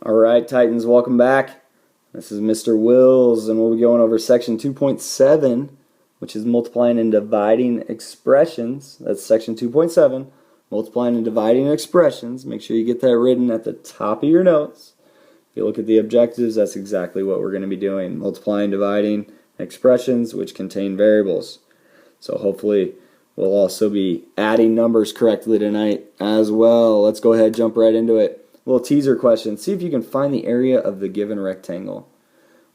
Alright, Titans, welcome back. This is Mr. Wills, and we'll be going over section 2.7, which is multiplying and dividing expressions. That's section 2.7, multiplying and dividing expressions. Make sure you get that written at the top of your notes. If you look at the objectives, that's exactly what we're going to be doing. Multiplying, dividing expressions which contain variables. So hopefully we'll also be adding numbers correctly tonight as well. Let's go ahead and jump right into it. Little teaser question. See if you can find the area of the given rectangle.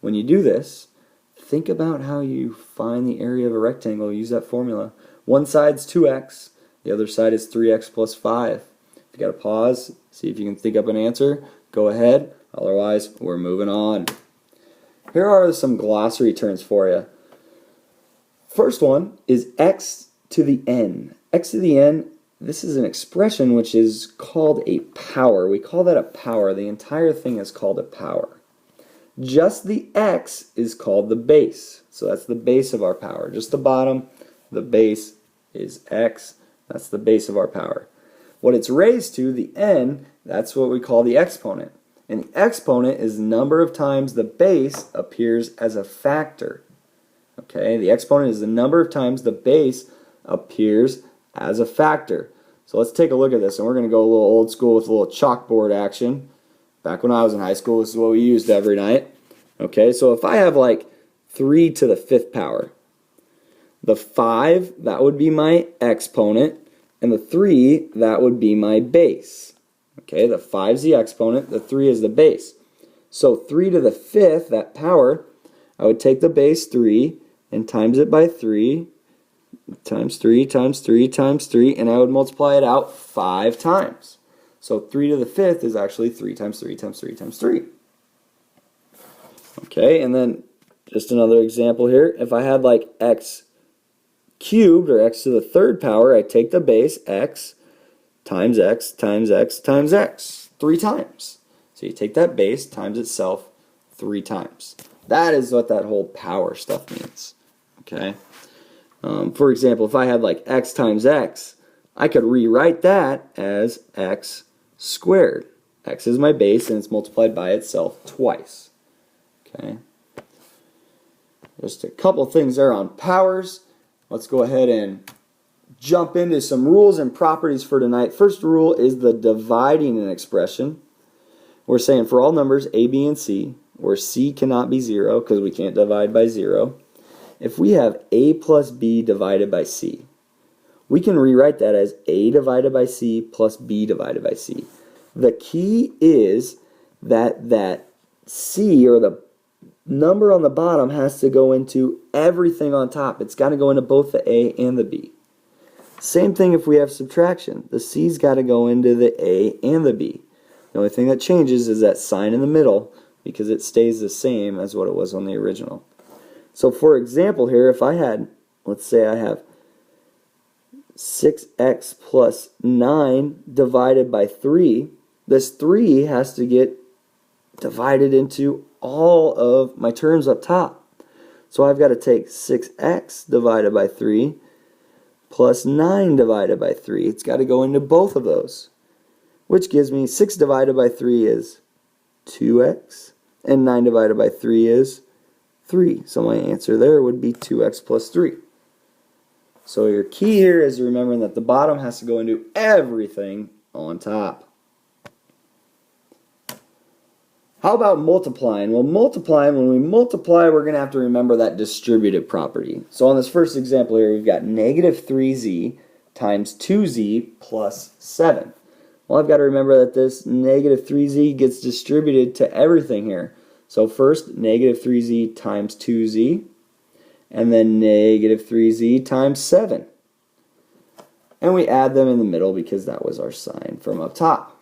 When you do this, think about how you find the area of a rectangle. Use that formula. One side's 2x, the other side is 3x plus 5. If you got to pause, see if you can think up an answer, go ahead. Otherwise, we're moving on. Here are some glossary terms for you. First one is x to the n. X to the n, this is an expression which is called a power. We call that a power. The entire thing is called a power. Just the x is called the base. So that's the base of our power. Just the bottom, the base is x. That's the base of our power. What it's raised to, the n, that's what we call the exponent. And the exponent is the number of times the base appears as a factor. Okay, the exponent is the number of times the base appears as a factor. So let's take a look at this, and we're going to go a little old school with a little chalkboard action. Back when I was in high school, this is what we used every night. Okay, so if I have like 3 to the 5th power, the 5, that would be my exponent, and the 3, that would be my base. Okay, the 5 is the exponent, the 3 is the base. So 3 to the 5th, that power, I would take the base 3 and times it by 3, times 3, times 3, times 3, and I would multiply it out 5 times. So 3 to the 5th is actually 3 times 3 times 3 times 3. Okay, and then just another example here. If I had like x cubed, or x to the 3rd power, I take the base x times x times x times x 3 times. So you take that base times itself 3 times. That is what that whole power stuff means. Okay. For example, if I had like x times x, I could rewrite that as x squared. X is my base, and it's multiplied by itself twice. Okay. Just a couple things there on powers. Let's go ahead and jump into some rules and properties for tonight. First rule is the dividing an expression. We're saying for all numbers a, b, and c, where c cannot be 0 because we can't divide by 0. If we have a plus b divided by c, we can rewrite that as a divided by c plus b divided by c. The key is that c, or the number on the bottom, has to go into everything on top. It's got to go into both the a and the b. Same thing if we have subtraction. The c's got to go into the a and the b. The only thing that changes is that sign in the middle, because it stays the same as what it was on the original. So for example here, if I had, let's say I have 6x plus 9 divided by 3, this 3 has to get divided into all of my terms up top. So I've got to take 6x divided by 3 plus 9 divided by 3. It's got to go into both of those, which gives me 6 divided by 3 is 2x, and 9 divided by 3 is 3. So my answer there would be 2x plus 3. So your key here is remembering that the bottom has to go into everything on top. How about multiplying? Well, multiplying, when we multiply, we're going to have to remember that distributive property. So on this first example here, we've got negative 3z times 2z plus 7. Well, I've got to remember that this negative 3z gets distributed to everything here. So first, negative 3z times 2z, and then negative 3z times 7. And we add them in the middle because that was our sign from up top.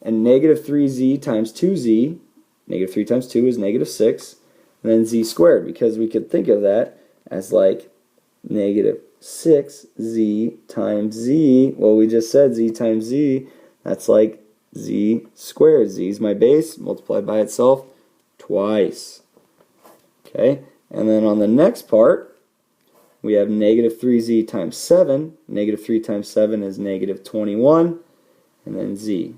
And negative 3z times 2z, negative 3 times 2 is negative 6, and then z squared, because we could think of that as like negative 6z times z. Well, we just said z times z, that's like z squared. Z is my base, multiplied by itself twice. Okay, and then on the next part, we have negative 3z times 7. Negative 3 times 7 is negative 21, and then z.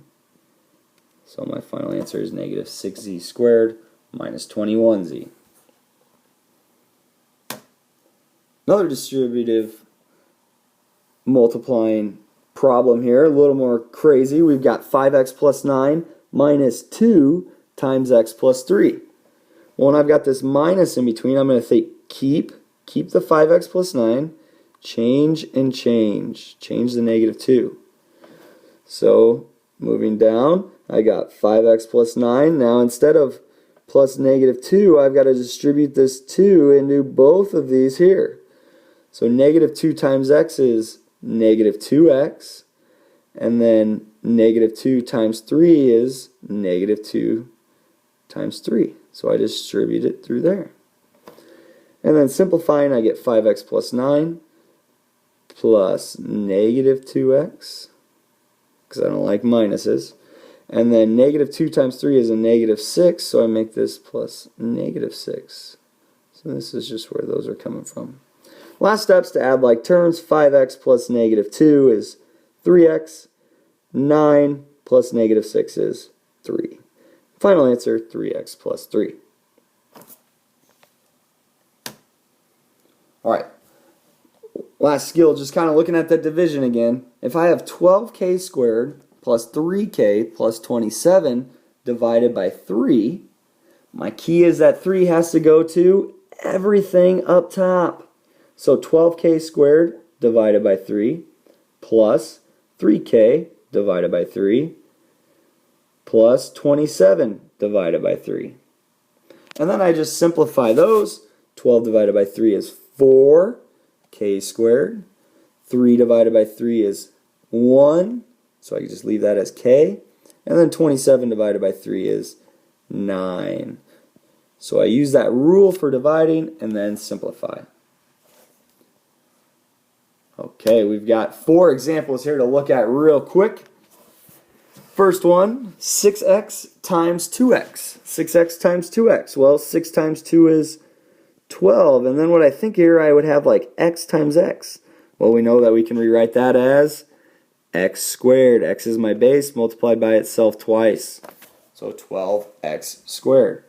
So my final answer is negative 6z squared minus 21z. Another distributive multiplying problem here, a little more crazy. We've got 5x plus 9 minus 2 times x plus 3. Well, when I've got this minus in between, I'm going to think keep the 5x plus 9, change and change the negative 2. So moving down, I got 5x plus 9. Now instead of plus negative 2, I've got to distribute this 2 into both of these here. So negative 2 times x is negative 2x, and then negative 2 times 3 is negative 2 times 3. So I distribute it through there. And then simplifying, I get 5x plus 9 plus negative 2x, because I don't like minuses. And then negative 2 times 3 is a negative 6, so I make this plus negative 6. So this is just where those are coming from. Last steps to add like terms. 5x plus negative 2 is 3x. 9 plus negative 6 is 3. Final answer, 3x plus 3. Alright, last skill, just kind of looking at that division again. If I have 12k squared plus 3k plus 27 divided by 3, my key is that 3 has to go to everything up top. So 12k squared divided by 3 plus 3k divided by 3 plus 27 divided by 3. And then I just simplify those. 12 divided by 3 is 4k squared. 3 divided by 3 is 1. So I can just leave that as k. And then 27 divided by 3 is 9. So I use that rule for dividing and then simplify. Okay, we've got 4 examples here to look at real quick. First one, 6x times 2x. 6x times 2x. Well, 6 times 2 is 12. And then what I think here, I would have like x times x. Well, we know that we can rewrite that as x squared. X is my base multiplied by itself twice. So 12x squared.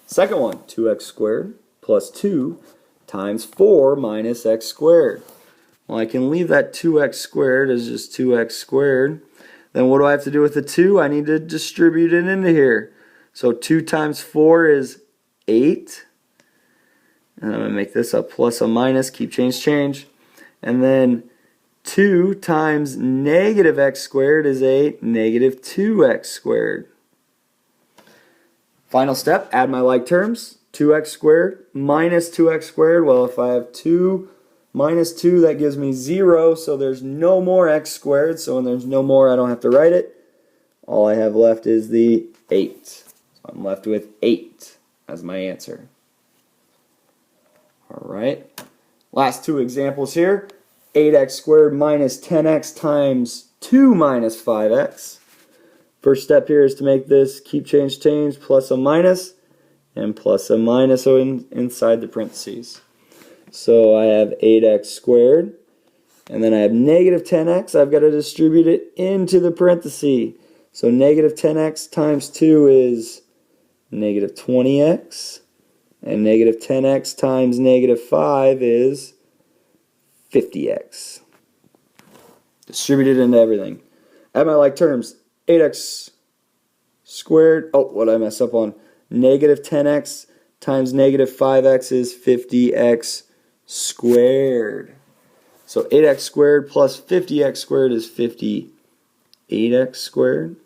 Second one, 2x squared plus 2 times 4 minus x squared. Well, I can leave that 2x squared as just 2x squared. Then what do I have to do with the 2? I need to distribute it into here. So 2 times 4 is 8. And I'm going to make this a plus, a minus, keep change. And then 2 times negative x squared is a negative 2x squared. Final step, add my like terms. 2x squared minus 2x squared. Well, if I have 2 minus 2, that gives me 0, so there's no more x squared. So when there's no more, I don't have to write it. All I have left is the 8. So I'm left with 8 as my answer. Alright, last 2 examples here. 8x squared minus 10x times 2 minus 5x. First step here is to make this keep change plus a minus and plus a minus inside the parentheses. So I have 8x squared, and then I have negative 10x. I've got to distribute it into the parenthesis. So negative 10x times 2 is negative 20x, and negative 10x times negative 5 is 50x. Distribute it into everything. Add my like terms. 8x squared, oh, what did I mess up on? Negative 10x times negative 5x is 50x squared. So 8x squared plus 50x squared is 58x squared.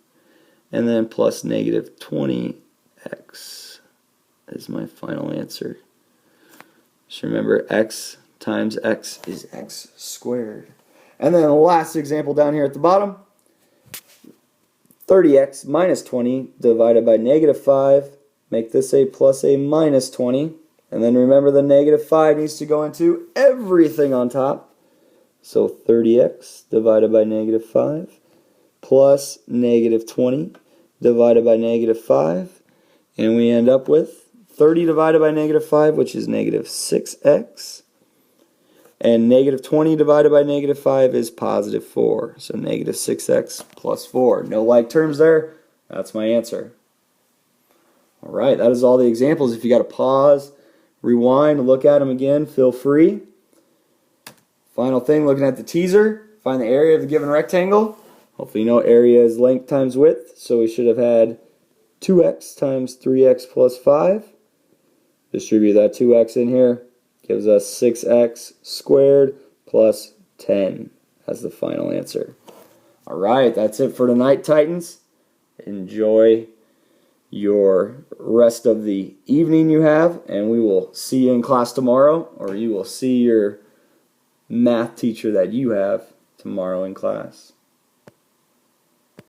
And then plus negative 20x is my final answer. Just remember, x times x is x squared. And then the last example down here at the bottom. 30x minus 20 divided by negative 5. Make this a plus a minus 20. And then remember, the negative 5 needs to go into everything on top. So 30x divided by negative 5 plus negative 20 divided by negative 5. And we end up with 30 divided by negative 5, which is negative 6x. And negative 20 divided by negative 5 is positive 4. So negative 6x plus 4. No like terms there. That's my answer. All right, that is all the examples. If you got to pause, rewind, look at them again, feel free. Final thing, looking at the teaser, find the area of the given rectangle. Hopefully you know area is length times width, so we should have had 2x times 3x plus 5. Distribute that 2x in here, gives us 6x squared plus 10 as the final answer. All right, that's it for tonight, Titans. Enjoy your rest of the evening you have, and we will see you in class tomorrow, or you will see your math teacher that you have tomorrow in class.